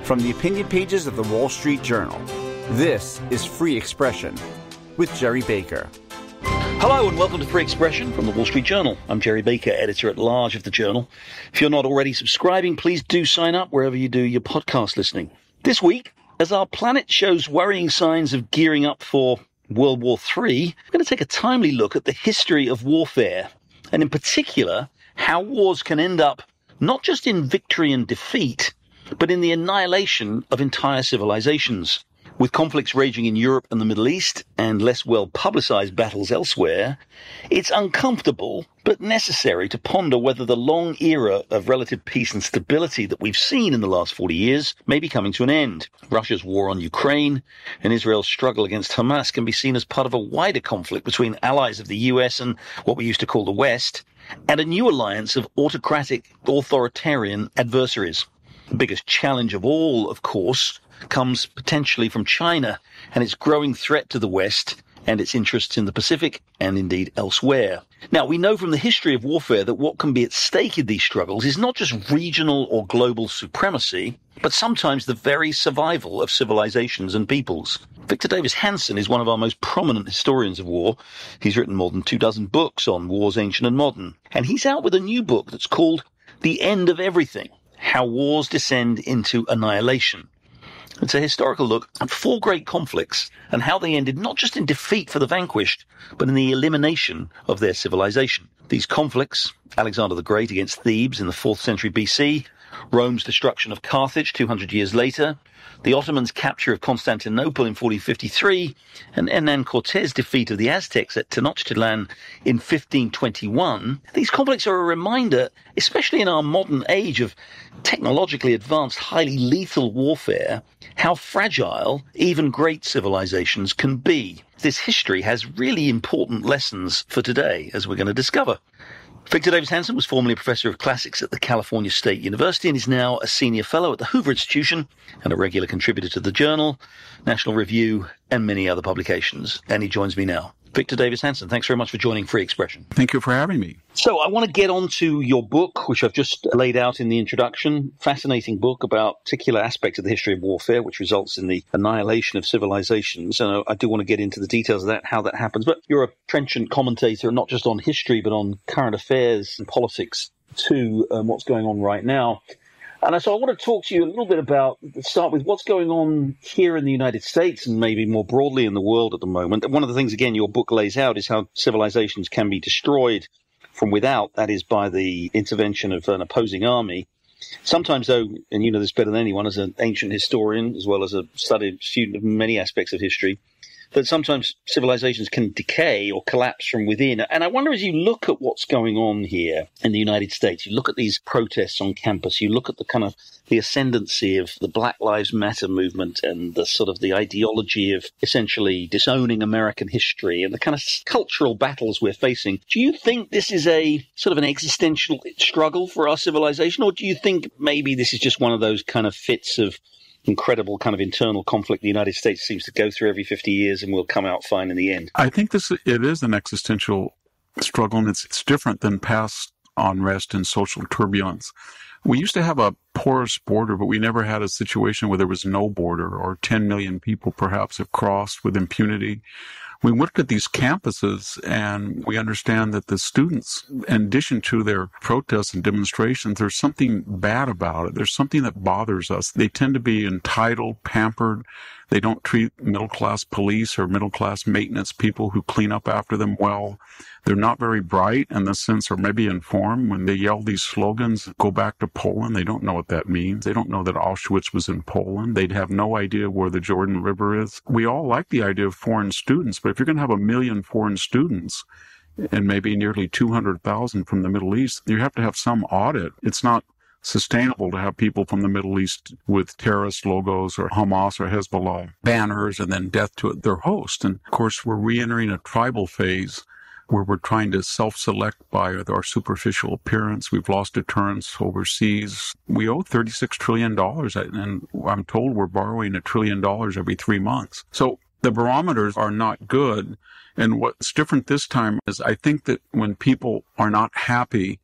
From the opinion pages of the Wall Street Journal, this is Free Expression with Gerry Baker. Hello and welcome to Free Expression from the Wall Street Journal. I'm Gerry Baker, editor-at-large of the Journal. If you're not already subscribing, please do sign up wherever you do your podcast listening. This week, as our planet shows worrying signs of gearing up for World War III, we're going to take a timely look at the history of warfare, and in particular, how wars can end up not just in victory and defeat, but in the annihilation of entire civilizations. With conflicts raging in Europe and the Middle East and less well-publicized battles elsewhere, it's uncomfortable but necessary to ponder whether the long era of relative peace and stability that we've seen in the last 40 years may be coming to an end. Russia's war on Ukraine and Israel's struggle against Hamas can be seen as part of a wider conflict between allies of the US and what we used to call the West, and a new alliance of autocratic, authoritarian adversaries. The biggest challenge of all, of course, comes potentially from China and its growing threat to the West and its interests in the Pacific and indeed elsewhere. Now, we know from the history of warfare that what can be at stake in these struggles is not just regional or global supremacy, but sometimes the very survival of civilizations and peoples. Victor Davis Hanson is one of our most prominent historians of war. He's written more than 24 books on wars ancient and modern, and he's out with a new book that's called The End of Everything: How Wars Descend into Annihilation. It's a historical look at 4 great conflicts and how they ended not just in defeat for the vanquished, but in the elimination of their civilization. These conflicts, Alexander the Great against Thebes in the 4th century BC, Rome's destruction of Carthage 200 years later, the Ottomans' capture of Constantinople in 1453, and Hernán Cortés' defeat of the Aztecs at Tenochtitlan in 1521, these conflicts are a reminder, especially in our modern age of technologically advanced, highly lethal warfare, how fragile even great civilizations can be. This history has really important lessons for today, as we're going to discover. Victor Davis Hanson was formerly a professor of classics at the California State University and is now a senior fellow at the Hoover Institution and a regular contributor to the Journal, National Review, and many other publications. And he joins me now. Victor Davis Hanson, thanks very much for joining Free Expression. Thank you for having me. So I want to get on to your book, which I've just laid out in the introduction. Fascinating book about particular aspects of the history of warfare, which results in the annihilation of civilizations. And I do want to get into the details of that, how that happens. But you're a trenchant commentator, not just on history, but on current affairs and politics too, what's going on right now. And so I want to talk to you a little bit about, start with what's going on here in the United States and maybe more broadly in the world at the moment. And one of the things, again, your book lays out is how civilizations can be destroyed from without, that is by the intervention of an opposing army. Sometimes, though, and you know this better than anyone, as an ancient historian, as well as a studied student of many aspects of history, that sometimes civilizations can decay or collapse from within. And I wonder, as you look at what's going on here in the United States, you look at these protests on campus, you look at the kind of the ascendancy of the Black Lives Matter movement and the sort of the ideology of essentially disowning American history and the kind of cultural battles we're facing. Do you think this is a sort of an existential struggle for our civilization, or do you think maybe this is just one of those kind of fits of incredible kind of internal conflict the United States seems to go through every 50 years and will come out fine in the end? I think it is an existential struggle, and it's different than past unrest and social turbulence. We used to have a porous border, but we never had a situation where there was no border, or 10 million people perhaps have crossed with impunity. We look at these campuses and we understand that the students, in addition to their protests and demonstrations, there's something bad about it. There's something that bothers us. They tend to be entitled, pampered. They don't treat middle-class police or middle-class maintenance people who clean up after them well. They're not very bright in the sense, or maybe informed. When they yell these slogans, go back to Poland, they don't know what that means. They don't know that Auschwitz was in Poland. They'd have no idea where the Jordan River is. We all like the idea of foreign students, but if you're going to have 1 million foreign students, and maybe nearly 200,000 from the Middle East, you have to have some audit. It's not sustainable to have people from the Middle East with terrorist logos or Hamas or Hezbollah banners and then death to their host. And of course, we're re-entering a tribal phase where we're trying to self-select by our superficial appearance. We've lost deterrence overseas. We owe $36 trillion, and I'm told we're borrowing $1 trillion every 3 months. So the barometers are not good. And what's different this time is I think that when people are not happy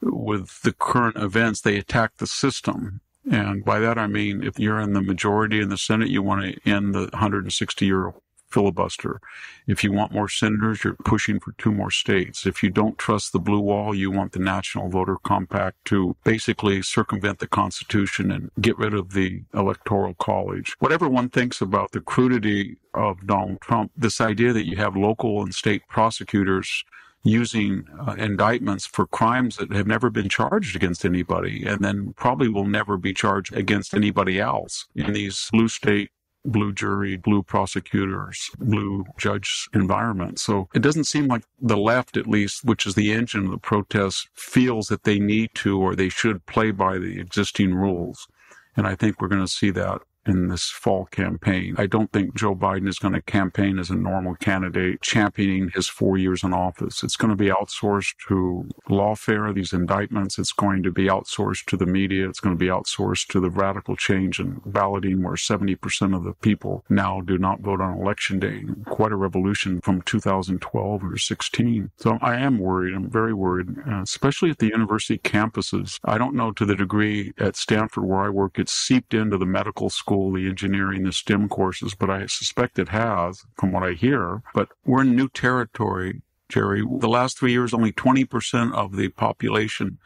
with the current events, they attack the system. And by that, I mean, if you're in the majority in the Senate, you want to end the 160-year filibuster. If you want more senators, you're pushing for 2 more states. If you don't trust the blue wall, you want the National Voter Compact to basically circumvent the Constitution and get rid of the Electoral College. Whatever one thinks about the crudity of Donald Trump, this idea that you have local and state prosecutors using indictments for crimes that have never been charged against anybody and then probably will never be charged against anybody else in these blue state, blue jury, blue prosecutors, blue judge environment. So it doesn't seem like the left, at least, which is the engine of the protests, feels that they need to or they should play by the existing rules. And I think we're going to see that in this fall campaign. I don't think Joe Biden is going to campaign as a normal candidate, championing his 4 years in office. It's going to be outsourced to lawfare, these indictments. It's going to be outsourced to the media. It's going to be outsourced to the radical change in balloting, where 70% of the people now do not vote on election day. Quite a revolution from 2012 or 16. So I am worried. I'm very worried, especially at the university campuses. I don't know to the degree at Stanford where I work, it's seeped into the medical school, the engineering, the STEM courses, but I suspect it has from what I hear. But we're in new territory, Gerry. The last 3 years, only 20% of the population,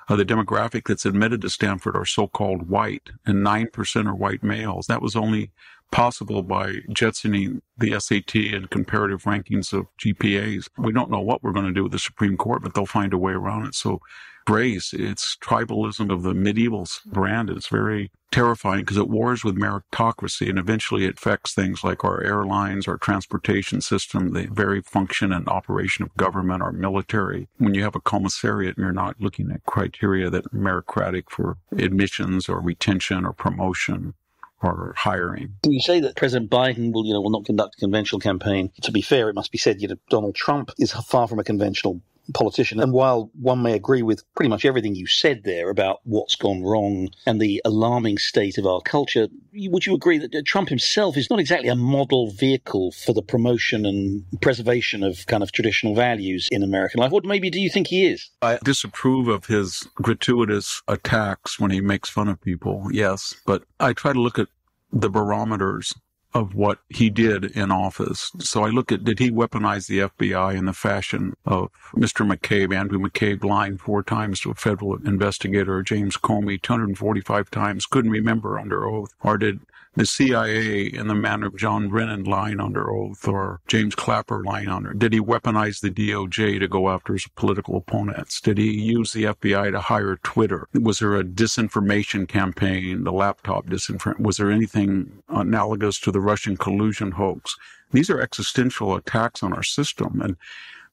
the demographic that's admitted to Stanford are so-called white, and 9% are white males. That was only possible by jetsoning the SAT and comparative rankings of GPAs. We don't know what we're going to do with the Supreme Court, but they'll find a way around it. So race, it's tribalism of the medieval brand. It's very terrifying because it wars with meritocracy, and eventually it affects things like our airlines, our transportation system, the very function and operation of government, our military. When you have a commissariat, you're not looking at criteria that are meritocratic for admissions or retention or promotion or hiring. You say that President Biden will not conduct a conventional campaign. To be fair, it must be said, Donald Trump is far from a conventional politician. And while one may agree with pretty much everything you said there about what's gone wrong and the alarming state of our culture, would you agree that Trump himself is not exactly a model vehicle for the promotion and preservation of kind of traditional values in American life? What maybe do you think he is? I disapprove of his gratuitous attacks when he makes fun of people, yes, but I try to look at the barometers of what he did in office. So I look at, did he weaponize the FBI in the fashion of Mr. McCabe, Andrew McCabe, lying 4 times to a federal investigator, James Comey 245 times, couldn't remember under oath? Or did the CIA in the manner of John Brennan lying under oath, or James Clapper lying under? Did he weaponize the DOJ to go after his political opponents? Did he use the FBI to hire Twitter? Was there a disinformation campaign, the laptop disinformation? Was there anything analogous to the Russian collusion hoax? These are existential attacks on our system. And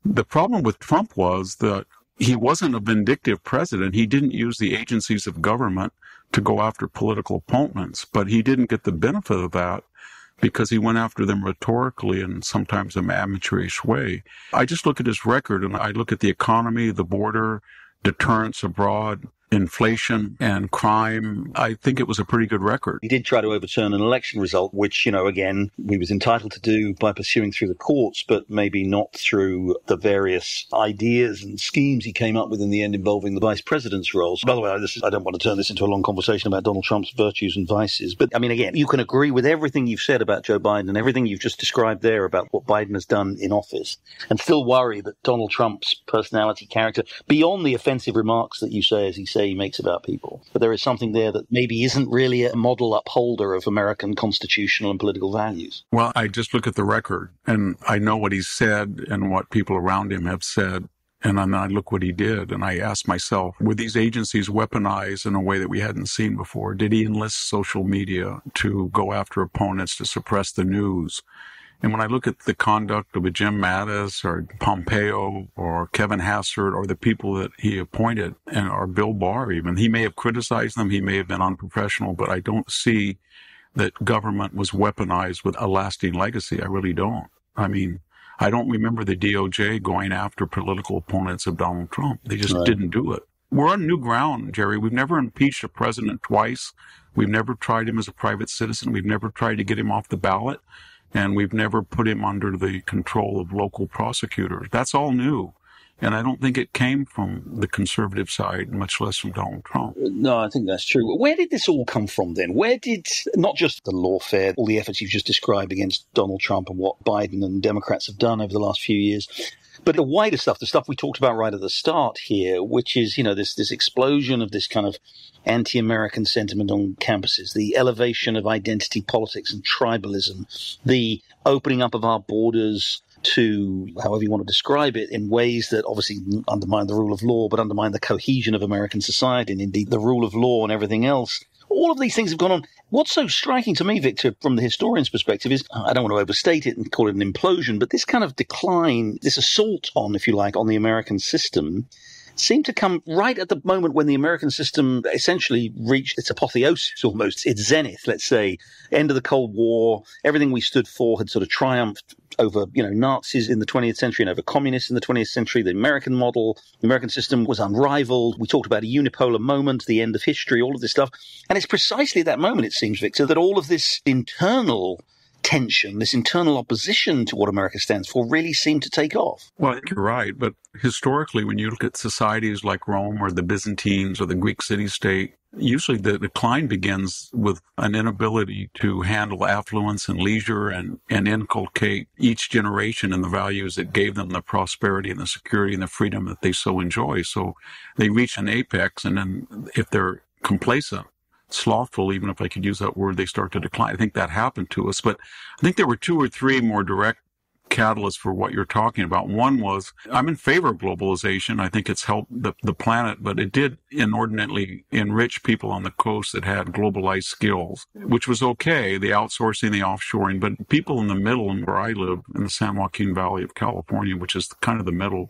the problem with Trump was that he wasn't a vindictive president. He didn't use the agencies of government to go after political opponents, but he didn't get the benefit of that because he went after them rhetorically and sometimes in an amateurish way. I just look at his record and I look at the economy, the border, deterrence abroad, inflation and crime. I think it was a pretty good record. He did try to overturn an election result, which, again, he was entitled to do by pursuing through the courts, but maybe not through the various ideas and schemes he came up with in the end involving the vice president's roles. By the way, I don't want to turn this into a long conversation about Donald Trump's virtues and vices, but again, you can agree with everything you've said about Joe Biden and everything you've just described there about what Biden has done in office, and still worry that Donald Trump's personality, character, beyond the offensive remarks that you say, as he says, he makes about people, but there is something there that maybe isn't really a model upholder of American constitutional and political values. Well, I just look at the record and I know what he's said and what people around him have said. And then I look what he did, and I ask myself, were these agencies weaponized in a way that we hadn't seen before? Did he enlist social media to go after opponents, to suppress the news? And when I look at the conduct of a Jim Mattis or Pompeo or Kevin Hassert or the people that he appointed, or Bill Barr even, he may have criticized them, he may have been unprofessional, but I don't see that government was weaponized with a lasting legacy. I really don't. I don't remember the DOJ going after political opponents of Donald Trump. They just didn't do it. We're on new ground, Gerry. We've never impeached a president twice. We've never tried him as a private citizen. We've never tried to get him off the ballot. And we've never put him under the control of local prosecutors. That's all new. And I don't think it came from the conservative side, much less from Donald Trump. No, I think that's true. Where did this all come from then? Where did, not just the lawfare, all the efforts you've just described against Donald Trump and what Biden and Democrats have done over the last few years, but the wider stuff, the stuff we talked about right at the start here, which is, this explosion of this kind of anti-American sentiment on campuses, the elevation of identity politics and tribalism, the opening up of our borders to, however you want to describe it, in ways that obviously undermine the rule of law, but undermine the cohesion of American society and indeed the rule of law and everything else. All of these things have gone on. What's so striking to me, Victor, from the historian's perspective is, I don't want to overstate it and call it an implosion, but this kind of decline, this assault on, if you like, on the American system seemed to come right at the moment when the American system essentially reached its apotheosis, almost its zenith, let's say, end of the Cold War. Everything we stood for had sort of triumphed over, Nazis in the 20th century and over communists in the 20th century. The American model, the American system was unrivaled. We talked about a unipolar moment, the end of history, all of this stuff. And it's precisely that moment, it seems, Victor, that all of this internal tension, this internal opposition to what America stands for really seemed to take off. Well, I think you're right. But historically, when you look at societies like Rome or the Byzantines or the Greek city-state, usually the decline begins with an inability to handle affluence and leisure and inculcate each generation in the values that gave them the prosperity and the security and the freedom that they so enjoy. So they reach an apex, and then if they're complacent, slothful, even if I could use that word, they start to decline. I think that happened to us. But I think there were two or three more direct catalysts for what you're talking about. One was, I'm in favor of globalization. I think it's helped the planet, but it did inordinately enrich people on the coast that had globalized skills, which was okay, the outsourcing, the offshoring. But people in the middle, and where I live, in the San Joaquin Valley of California, which is kind of the middle,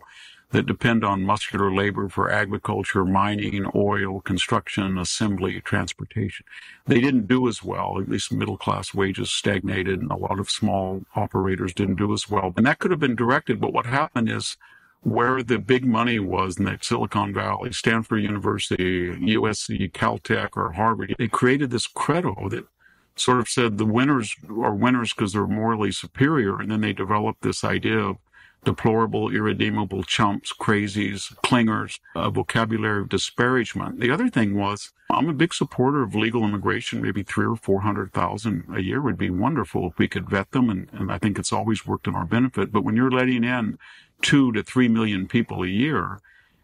that depend on muscular labor for agriculture, mining, oil, construction, assembly, transportation. They didn't do as well. At least middle-class wages stagnated, and a lot of small operators didn't do as well. And that could have been directed, but what happened is where the big money was in the Silicon Valley, Stanford University, USC, Caltech, or Harvard, they created this credo that sort of said the winners are winners because they're morally superior, and then they developed this idea of deplorable, irredeemable chumps, crazies, clingers, a vocabulary of disparagement. The other thing was, I'm a big supporter of legal immigration. Maybe 300,000 or 400,000 a year would be wonderful if we could vet them, and I think it's always worked in our benefit. But when you're letting in 2 to 3 million people a year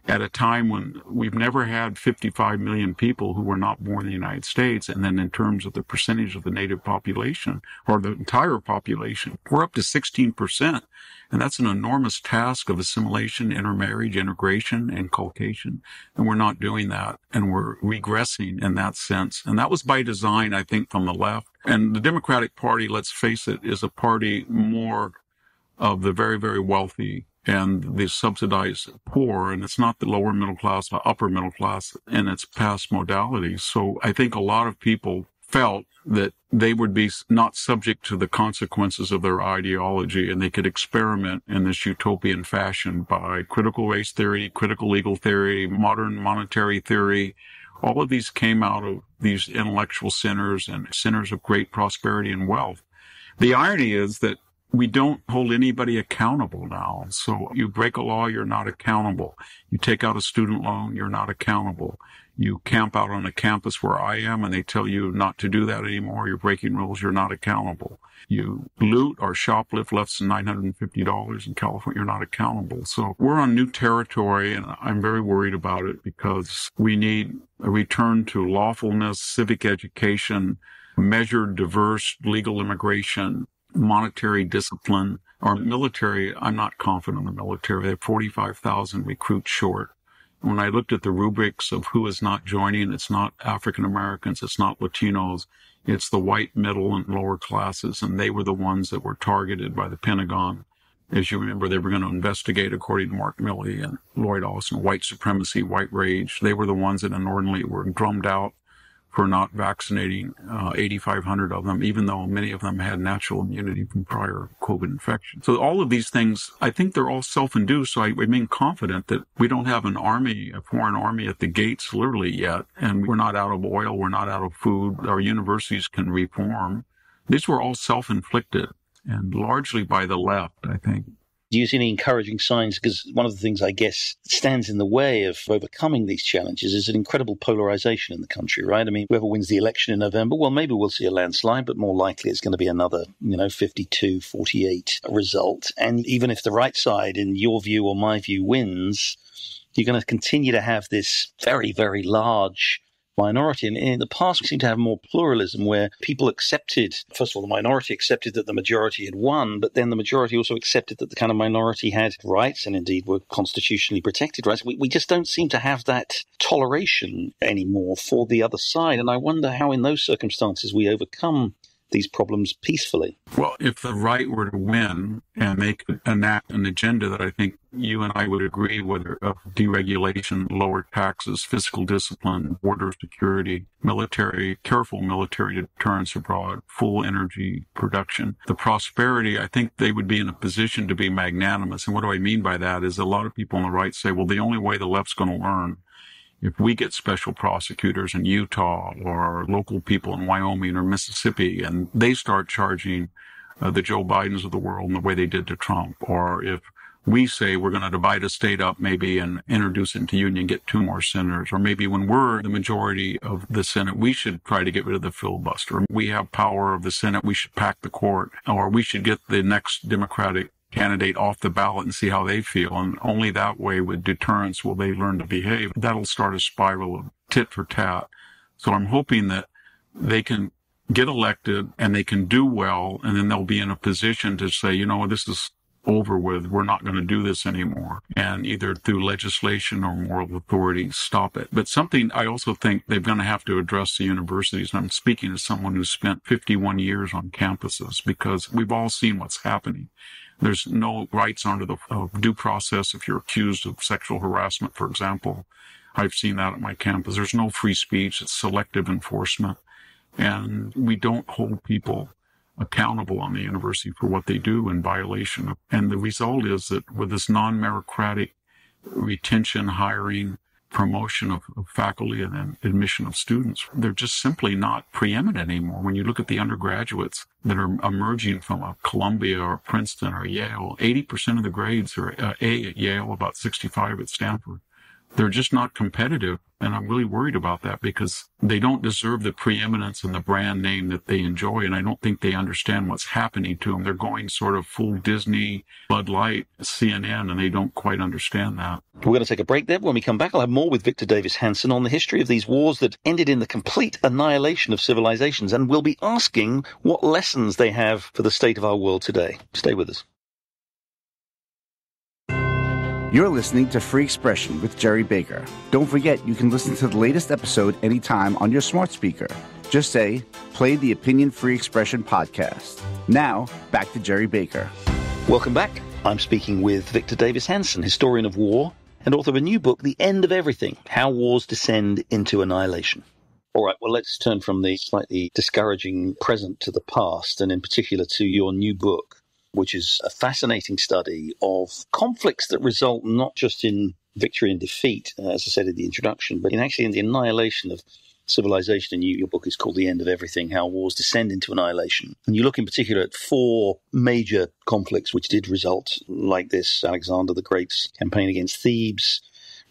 at a time when we've never had 55 million people who were not born in the United States, and then in terms of the percentage of the native population, or the entire population, we're up to 16%. And that's an enormous task of assimilation, intermarriage, integration, inculcation. And we're not doing that. And we're regressing in that sense. And that was by design, I think, from the left. And the Democratic Party, let's face it, is a party more of the very, very wealthy and the subsidized poor. And it's not the lower middle class, the upper middle class in its past modalities. So I think a lot of people felt that they would be not subject to the consequences of their ideology, and they could experiment in this utopian fashion by critical race theory, critical legal theory, modern monetary theory. All of these came out of these intellectual centers and centers of great prosperity and wealth. The irony is that we don't hold anybody accountable now. So you break a law, you're not accountable. You take out a student loan, you're not accountable. You camp out on a campus where I am and they tell you not to do that anymore. You're breaking rules. You're not accountable. You loot or shoplift less than $950 in California. You're not accountable. So we're on new territory, and I'm very worried about it because we need a return to lawfulness, civic education, measured, diverse legal immigration, monetary discipline. Our military, I'm not confident in the military. They have 45,000 recruits short. When I looked at the rubrics of who is not joining, it's not African Americans, it's not Latinos, it's the white middle and lower classes, and they were the ones that were targeted by the Pentagon. As you remember, they were going to investigate, according to Mark Milley and Lloyd Austin, white supremacy, white rage. They were the ones that inordinately were drummed out for not vaccinating 8,500 of them, even though many of them had natural immunity from prior COVID infection. So all of these things, I think they're all self-induced. So I remain confident that we don't have an army, a foreign army at the gates literally yet. And we're not out of oil. We're not out of food. Our universities can reform. These were all self-inflicted and largely by the left, I think. Do you see any encouraging signs? Because one of the things, I guess, stands in the way of overcoming these challenges is an incredible polarization in the country, right? I mean, whoever wins the election in November, well, maybe we'll see a landslide, but more likely it's going to be another, 52-48 result. And even if the right side, in your view or my view, wins, you're going to continue to have this very, very large minority. And in the past, we seem to have more pluralism where people accepted, first of all, the minority accepted that the majority had won, but then the majority also accepted that the kind of minority had rights and indeed were constitutionally protected rights. We just don't seem to have that toleration anymore for the other side. And I wonder how in those circumstances we overcome these problems peacefully. Well, if the right were to win and they could enact an agenda that I think you and I would agree with, of deregulation, lower taxes, fiscal discipline, border security, careful military deterrence abroad, full energy production, the prosperity, I think they would be in a position to be magnanimous. And what do I mean by that is a lot of people on the right say, well, the only way the left's going to learn if we get special prosecutors in Utah or local people in Wyoming or Mississippi and they start charging the Joe Bidens of the world in the way they did to Trump, or if we say we're going to divide a state up maybe and introduce it into union, get 2 more senators, or maybe when we're the majority of the Senate, we should try to get rid of the filibuster. We have power of the Senate, we should pack the court, or we should get the next Democratic candidate off the ballot and see how they feel. And only that way, with deterrence, will they learn to behave. That'll start a spiral of tit for tat. So I'm hoping that they can get elected and they can do well, and then they'll be in a position to say, this is over with. We're not going to do this anymore. And either through legislation or moral authority, stop it. But something I also think they're going to have to address the universities. And I'm speaking as someone who's spent 51 years on campuses, because we've all seen what's happening. There's no rights under the due process if you're accused of sexual harassment, for example. I've seen that at my campus. There's no free speech. It's selective enforcement. And we don't hold people accountable on the university for what they do in violation of. And the result is that with this non-meritocratic retention, hiring, promotion of faculty and then admission of students, they're just simply not preeminent anymore. When you look at the undergraduates that are emerging from a Columbia or Princeton or Yale, 80% of the grades are A at Yale, about 65 at Stanford. They're just not competitive. And I'm really worried about that because they don't deserve the preeminence and the brand name that they enjoy. And I don't think they understand what's happening to them. They're going sort of full Disney, Bud Light, CNN, and they don't quite understand that. We're going to take a break there. When we come back, I'll have more with Victor Davis Hanson on the history of these wars that ended in the complete annihilation of civilizations. And we'll be asking what lessons they have for the state of our world today. Stay with us. You're listening to Free Expression with Gerry Baker. Don't forget, you can listen to the latest episode anytime on your smart speaker. Just say, play the Opinion Free Expression podcast. Now, back to Gerry Baker. Welcome back. I'm speaking with Victor Davis Hanson, historian of war and author of a new book, The End of Everything, How Wars Descend into Annihilation. All right, well, let's turn from the slightly discouraging present to the past, and in particular to your new book, which is a fascinating study of conflicts that result not just in victory and defeat, as I said in the introduction, but in the annihilation of civilization. And your book is called The End of Everything, How Wars Descend into Annihilation. And you look in particular at 4 major conflicts which did result like this: Alexander the Great's campaign against Thebes,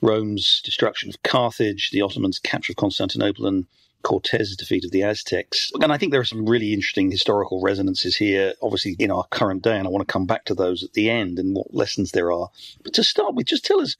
Rome's destruction of Carthage, the Ottomans' capture of Constantinople, and Cortez's defeat of the Aztecs. And I think there are some really interesting historical resonances here, obviously in our current day, and I want to come back to those at the end and what lessons there are. But to start with, just tell us,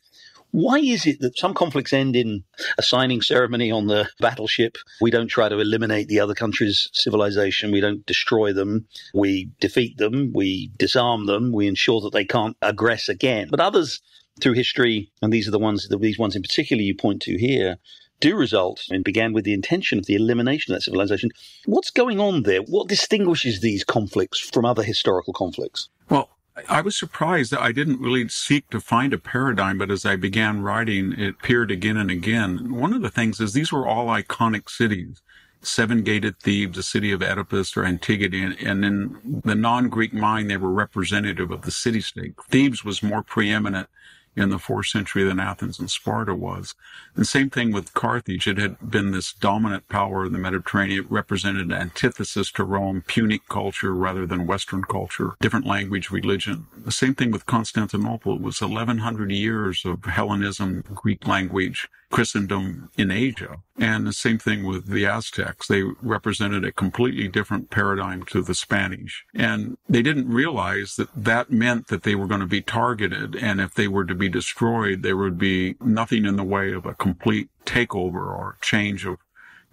why is it that some conflicts end in a signing ceremony on the battleship? We don't try to eliminate the other country's civilization. We don't destroy them. We defeat them. We disarm them. We ensure that they can't aggress again. But others through history, and these ones in particular you point to here, do result and began with the intention of the elimination of that civilization. What's going on there? What distinguishes these conflicts from other historical conflicts? Well, I was surprised that I didn't really seek to find a paradigm, but as I began writing, it appeared again and again. One of the things is these were all iconic cities. 7-gated Thebes, the city of Oedipus or Antigone, and in the non-Greek mind, they were representative of the city-state. Thebes was more preeminent in the 4th century than Athens and Sparta was. The same thing with Carthage. It had been this dominant power in the Mediterranean. It represented an antithesis to Rome, Punic culture rather than Western culture, different language, religion. The same thing with Constantinople. It was 1,100 years of Hellenism, Greek language, Christendom in Asia. And the same thing with the Aztecs. They represented a completely different paradigm to the Spanish. And they didn't realize that that meant that they were going to be targeted, and if they were to be destroyed, there would be nothing in the way of a complete takeover or change of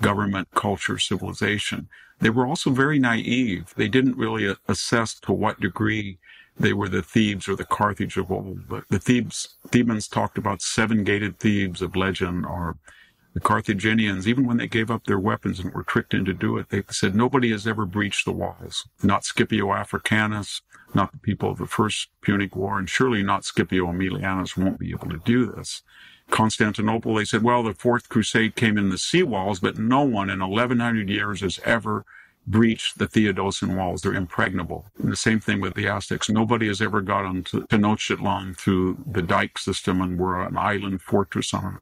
government, culture, civilization. They were also very naive. They didn't really assess to what degree they were the Thebes or the Carthage of old. But the Thebans talked about 7-gated Thebes of legend, or the Carthaginians, even when they gave up their weapons and were tricked into do it, they said nobody has ever breached the walls. Not Scipio Africanus, not the people of the First Punic War, and surely not Scipio Aemilianus won't be able to do this. Constantinople, they said, well, the Fourth Crusade came in the sea walls, but no one in 1,100 years has ever breached the Theodosian walls. They're impregnable. And the same thing with the Aztecs. Nobody has ever got onto Tenochtitlan through the dike system and were an island fortress on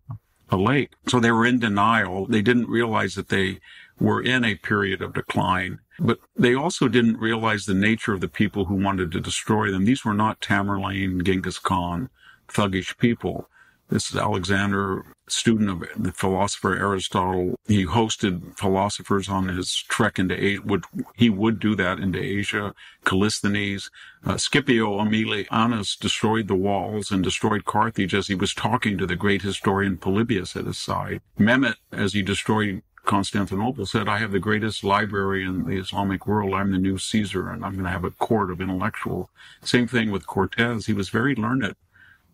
a lake. So they were in denial. They didn't realize that they were in a period of decline. But they also didn't realize the nature of the people who wanted to destroy them. These were not Tamerlane, Genghis Khan, thuggish people. This is Alexander, student of the philosopher Aristotle. He hosted philosophers on his trek into Asia. He would do that into Asia. Callisthenes. Scipio Aemilianus destroyed the walls and destroyed Carthage as he was talking to the great historian Polybius at his side. Mehmet, as he destroyed Constantinople, said, I have the greatest library in the Islamic world. I'm the new Caesar, and I'm going to have a court of intellectuals. Same thing with Cortez. He was very learned.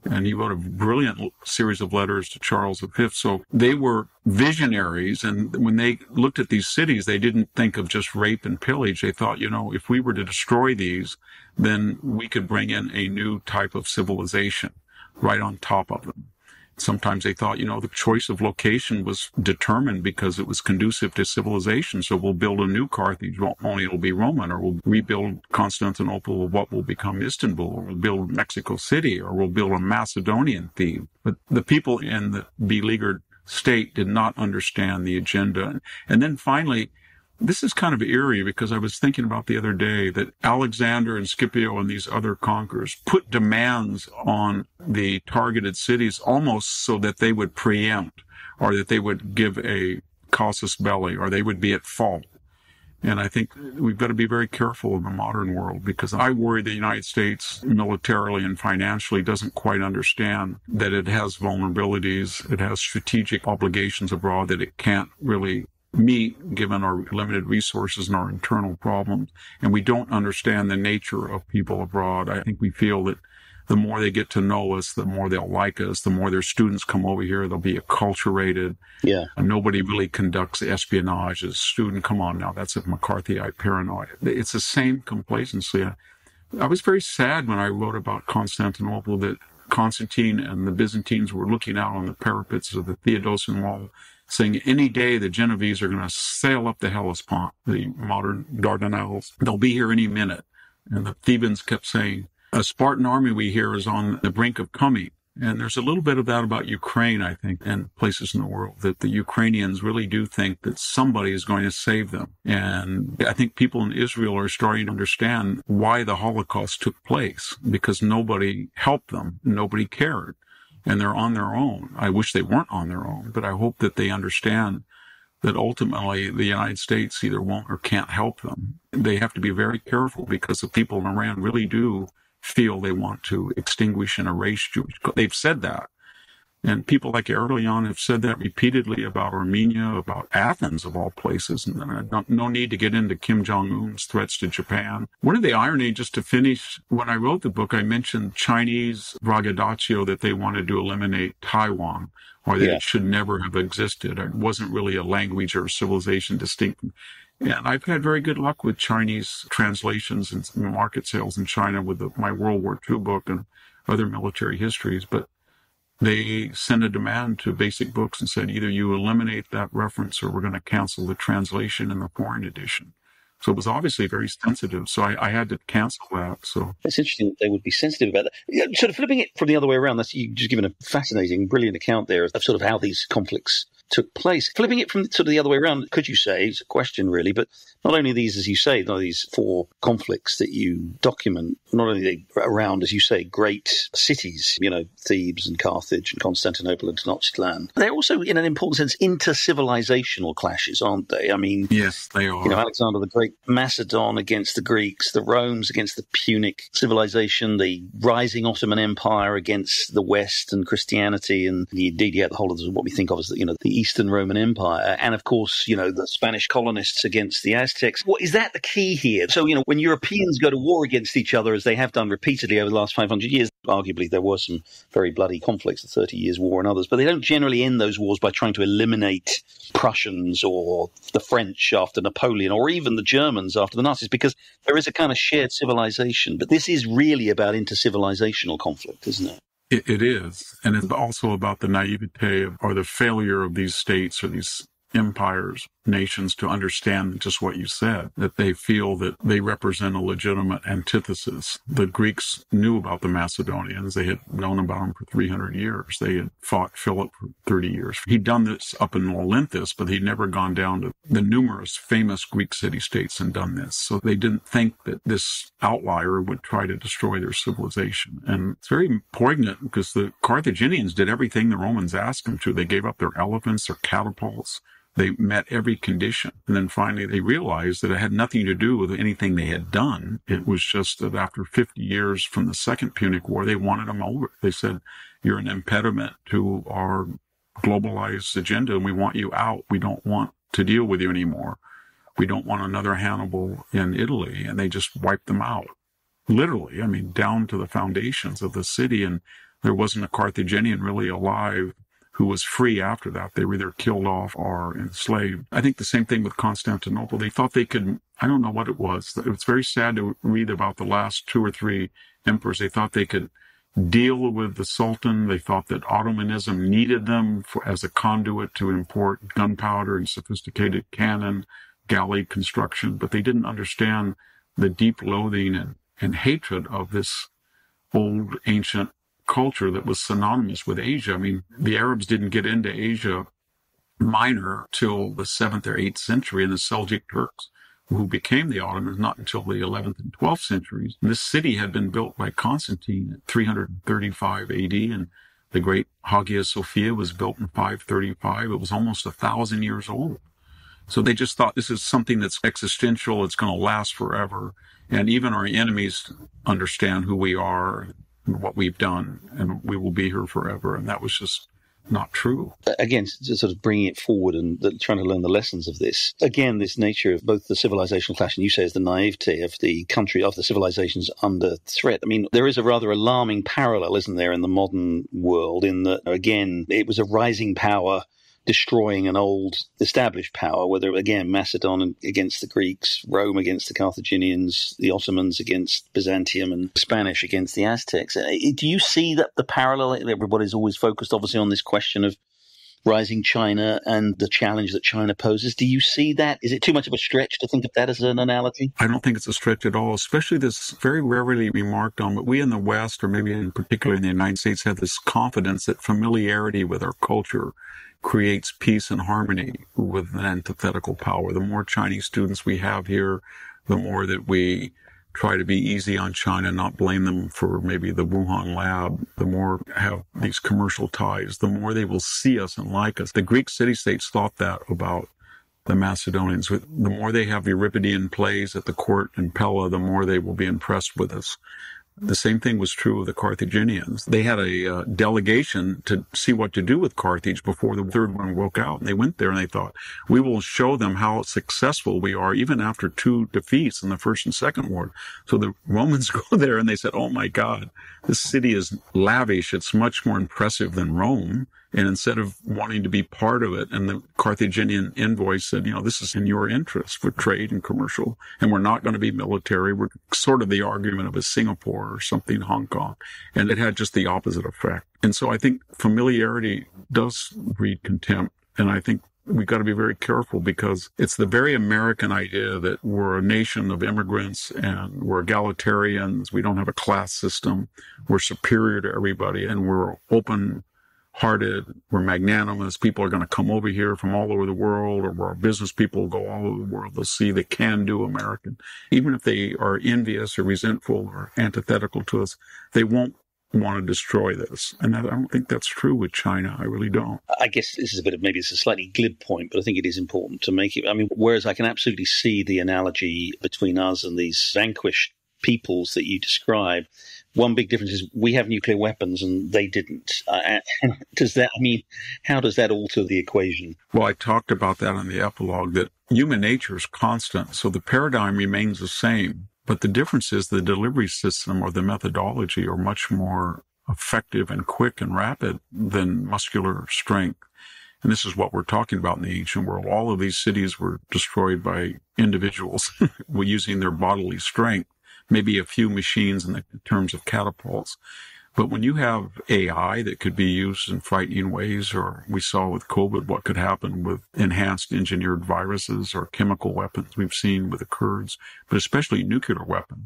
And he wrote a brilliant series of letters to Charles V. So they were visionaries. And when they looked at these cities, they didn't think of just rape and pillage. They thought, if we were to destroy these, then we could bring in a new type of civilization right on top of them. Sometimes they thought, the choice of location was determined because it was conducive to civilization. So we'll build a new Carthage, only it'll be Roman, or we'll rebuild Constantinople, what will become Istanbul, or we'll build Mexico City, or we'll build a Macedonian Thebe. But the people in the beleaguered state did not understand the agenda. And then finally, this is kind of eerie because I was thinking about the other day that Alexander and Scipio and these other conquerors put demands on the targeted cities almost so that they would preempt, or that they would give a casus belli, or they would be at fault. And I think we've got to be very careful in the modern world, because I worry the United States militarily and financially doesn't quite understand that it has vulnerabilities, it has strategic obligations abroad that it can't really meet given our limited resources and our internal problems. And we don't understand the nature of people abroad. I think we feel that the more they get to know us, the more they'll like us, the more their students come over here, they'll be acculturated. Yeah. And nobody really conducts espionage as a student. Come on now, that's a McCarthyite paranoia. It's the same complacency. I was very sad when I wrote about Constantinople that Constantine and the Byzantines were looking out on the parapets of the Theodosian wall, saying any day the Genovese are going to sail up the Hellespont, the modern Dardanelles. They'll be here any minute. And the Thebans kept saying, a Spartan army we hear is on the brink of coming. And there's a little bit of that about Ukraine, I think, and places in the world, that the Ukrainians really do think that somebody is going to save them. And I think people in Israel are starting to understand why the Holocaust took place, because nobody helped them, nobody cared. And they're on their own. I wish they weren't on their own, but I hope that they understand that ultimately the United States either won't or can't help them. They have to be very careful, because the people in Iran really do feel they want to extinguish and erase Jewish. They've said that. And people like Erdogan have said that repeatedly about Armenia, about Athens, of all places. And no need to get into Kim Jong-un's threats to Japan. One of the irony, just to finish, when I wrote the book, I mentioned Chinese braggadocio that they wanted to eliminate Taiwan, or that it should never have existed. It wasn't really a language or a civilization distinct. And I've had very good luck with Chinese translations and market sales in China with my World War II book and other military histories. But they sent a demand to Basic Books and said, either you eliminate that reference or we're going to cancel the translation in the foreign edition. So it was obviously very sensitive. So I had to cancel that. So it's interesting that they would be sensitive about that. Yeah, sort of flipping it from the other way around, you've just given a fascinating, brilliant account there of sort of how these conflicts took place. Flipping it from sort of the other way around, could you say, it's a question really, but not only these, as you say, not these 4 conflicts that you document, not only they around, as you say, great cities, Thebes and Carthage and Constantinople and Tenochtitlan, they're also, in an important sense, inter-civilizational clashes, aren't they? I mean, yes, they are. Alexander the Great, Macedon against the Greeks, the Romans against the Punic civilization, the rising Ottoman Empire against the West and Christianity, and indeed, the whole of what we think of as the Eastern Roman Empire, and of course, the Spanish colonists against the Aztecs. What is that the key here? So, when Europeans go to war against each other, as they have done repeatedly over the last 500 years, arguably there were some very bloody conflicts, the 30 Years' War and others, but they don't generally end those wars by trying to eliminate Prussians or the French after Napoleon or even the Germans after the Nazis, because there is a kind of shared civilization. But this is really about inter-civilizational conflict, isn't it? It is. And it's also about the naivete or the failure of these states or these empires, nations, to understand just what you said, that they feel that they represent a legitimate antithesis. The Greeks knew about the Macedonians. They had known about them for 300 years. They had fought Philip for 30 years. He'd done this up in Olynthus, but he'd never gone down to the numerous famous Greek city-states and done this. So they didn't think that this outlier would try to destroy their civilization. And it's very poignant because the Carthaginians did everything the Romans asked them to. They gave up their elephants, their catapults. They met every condition. And then finally they realized that it had nothing to do with anything they had done. It was just that after 50 years from the Second Punic War, they wanted them over. They said, you're an impediment to our globalized agenda and we want you out. We don't want to deal with you anymore. We don't want another Hannibal in Italy. And they just wiped them out. Literally, down to the foundations of the city. And there wasn't a Carthaginian really alive who was free after that. They were either killed off or enslaved. I think the same thing with Constantinople. They thought they could, I don't know what it was. It was very sad to read about the last 2 or 3 emperors. They thought they could deal with the Sultan. They thought that Ottomanism needed them as a conduit to import gunpowder and sophisticated cannon, galley construction, but they didn't understand the deep loathing and hatred of this old ancient culture that was synonymous with Asia. The Arabs didn't get into Asia Minor till the 7th or 8th century, and the Seljuk Turks, who became the Ottomans, not until the 11th and 12th centuries. This city had been built by Constantine at 335 AD, and the great Hagia Sophia was built in 535. It was almost 1,000 years old. So they just thought this is something that's existential. It's going to last forever. And even our enemies understand who we are, what we've done, and we will be here forever. And that was just not true. Again, just sort of bringing it forward and trying to learn the lessons of this. Again, this nature of both the civilizational clash and you say is the naivete of the country, of the civilizations under threat. There is a rather alarming parallel, isn't there, in the modern world, in that, again, it was a rising power destroying an old established power, whether, again, Macedon against the Greeks, Rome against the Carthaginians, the Ottomans against Byzantium, and Spanish against the Aztecs. Do you see that the parallel? Everybody's always focused, obviously, on this question of rising China and the challenge that China poses. Do you see that? Is it too much of a stretch to think of that as an analogy? I don't think it's a stretch at all, especially this very rarely remarked on, but we in the West, or maybe in particular in the United States, have this confidence that familiarity with our culture creates peace and harmony with an antithetical power. The more Chinese students we have here, the more that we try to be easy on China, not blame them for maybe the Wuhan lab, the more have these commercial ties, the more they will see us and like us. The Greek city-states thought that about the Macedonians. The more they have Euripidean plays at the court in Pella, the more they will be impressed with us. The same thing was true of the Carthaginians. They had a delegation to see what to do with Carthage before the third one broke out. And they went there and they thought, we will show them how successful we are even after 2 defeats in the First and Second War. So the Romans go there and they said, oh my God, this city is lavish. It's much more impressive than Rome. And instead of wanting to be part of it, and the Carthaginian envoy said, this is in your interest for trade and commercial, and we're not going to be military. We're sort of the argument of a Singapore or something, Hong Kong. And it had just the opposite effect. And so I think familiarity does breed contempt. And I think we've got to be very careful because it's the very American idea that we're a nation of immigrants and we're egalitarians. We don't have a class system. We're superior to everybody and we're open-hearted. We're magnanimous. People are going to come over here from all over the world, or our business people will go all over the world. They'll see the can-do American. Even if they are envious or resentful or antithetical to us, they won't want to destroy this. And I don't think that's true with China. I really don't. I guess this is a bit of, maybe it's a slightly glib point, but I think it is important to make it. I mean, whereas I can absolutely see the analogy between us and these vanquished peoples that you describe, one big difference is we have nuclear weapons and they didn't. How does that alter the equation? Well, I talked about that in the epilogue, that human nature is constant. So the paradigm remains the same. But the difference is the delivery system or the methodology are much more effective and quick and rapid than muscular strength. And this is what we're talking about in the ancient world. All of these cities were destroyed by individuals using their bodily strength, maybe a few machines in terms of catapults. But when you have AI that could be used in frightening ways, or we saw with COVID what could happen with enhanced engineered viruses or chemical weapons we've seen with the Kurds, but especially nuclear weapons.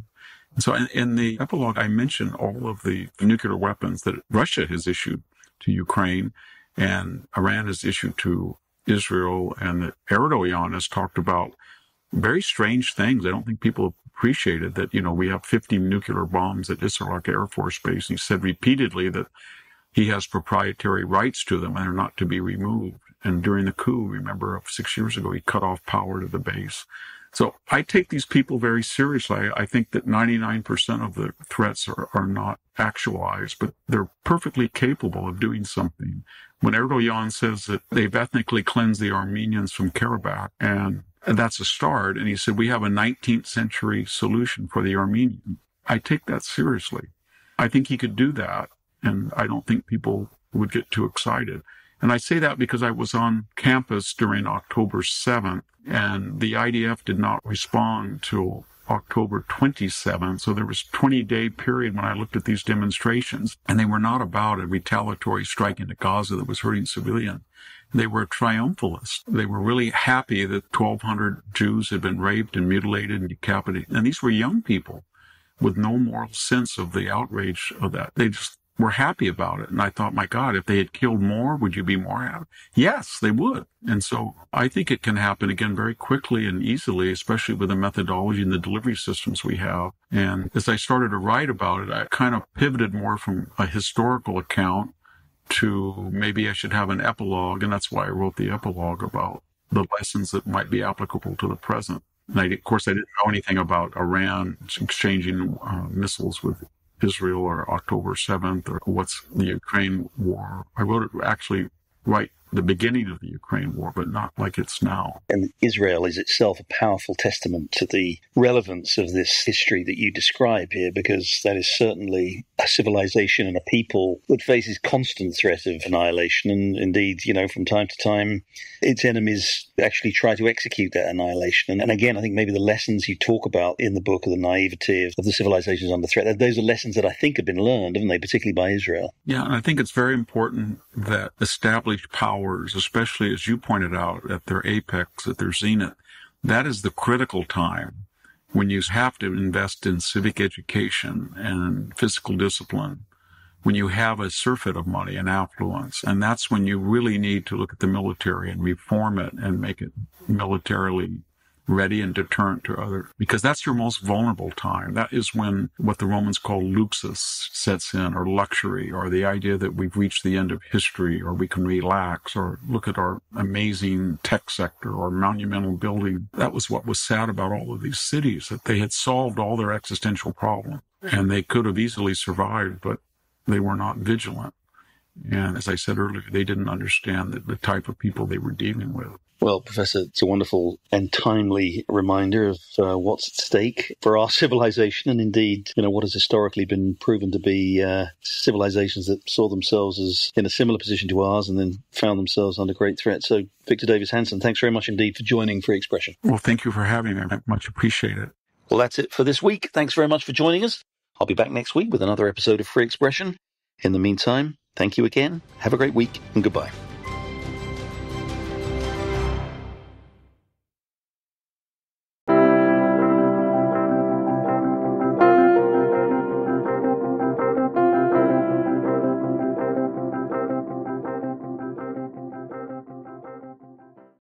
And so in the epilogue, I mentioned all of the nuclear weapons that Russia has issued to Ukraine and Iran has issued to Israel, and that Erdogan has talked about very strange things. I don't think people have appreciated that, we have 50 nuclear bombs at Issarak Air Force Base. He said repeatedly that he has proprietary rights to them and are not to be removed. And during the coup, remember 6 years ago, he cut off power to the base. So I take these people very seriously. I think that 99% of the threats are not actualized, but they're perfectly capable of doing something. When Erdogan says that they've ethnically cleansed the Armenians from Karabakh, and that's a start, and he said, we have a 19th century solution for the Armenians. I take that seriously. I think he could do that, and I don't think people would get too excited. And I say that because I was on campus during October 7th, and the IDF did not respond till October 27th. So there was a 20-day period when I looked at these demonstrations, and they were not about a retaliatory strike into Gaza that was hurting civilians. They were triumphalist. They were really happy that 1,200 Jews had been raped and mutilated and decapitated. And these were young people with no moral sense of the outrage of that. They just were happy about it. And I thought, my God, if they had killed more, would you be more happy? Yes, they would. And so I think it can happen again very quickly and easily, especially with the methodology and the delivery systems we have. And as I started to write about it, I kind of pivoted more from a historical account to maybe I should have an epilogue. And that's why I wrote the epilogue about the lessons that might be applicable to the present. And of course, I didn't know anything about Iran exchanging missiles with Israel or October 7th or what's the Ukraine war. I wrote it actually right the beginning of the Ukraine war, but not like it's now. And Israel is itself a powerful testament to the relevance of this history that you describe here, because that is certainly a civilization and a people that faces constant threat of annihilation. And indeed, from time to time, its enemies actually try to execute that annihilation. And again, I think maybe the lessons you talk about in the book of the naivety of the civilizations under threat, those are lessons that I think have been learned, haven't they, particularly by Israel? Yeah, and I think it's very important that established powers, especially as you pointed out, at their apex, at their zenith, that is the critical time when you have to invest in civic education and physical discipline, when you have a surfeit of money and affluence. And that's when you really need to look at the military and reform it and make it militarily ready and deterrent to others, because that's your most vulnerable time. That is when what the Romans call luxus sets in, or luxury, or the idea that we've reached the end of history, or we can relax, or look at our amazing tech sector or monumental building. That was what was sad about all of these cities, that they had solved all their existential problems, and they could have easily survived, but they were not vigilant. And as I said earlier, they didn't understand the type of people they were dealing with. Well, Professor, it's a wonderful and timely reminder of what's at stake for our civilization, and indeed, what has historically been proven to be civilizations that saw themselves as in a similar position to ours and then found themselves under great threat. So, Victor Davis Hanson, thanks very much indeed for joining Free Expression. Well, thank you for having me. I much appreciate it. Well, that's it for this week. Thanks very much for joining us. I'll be back next week with another episode of Free Expression. In the meantime, thank you again. Have a great week and goodbye.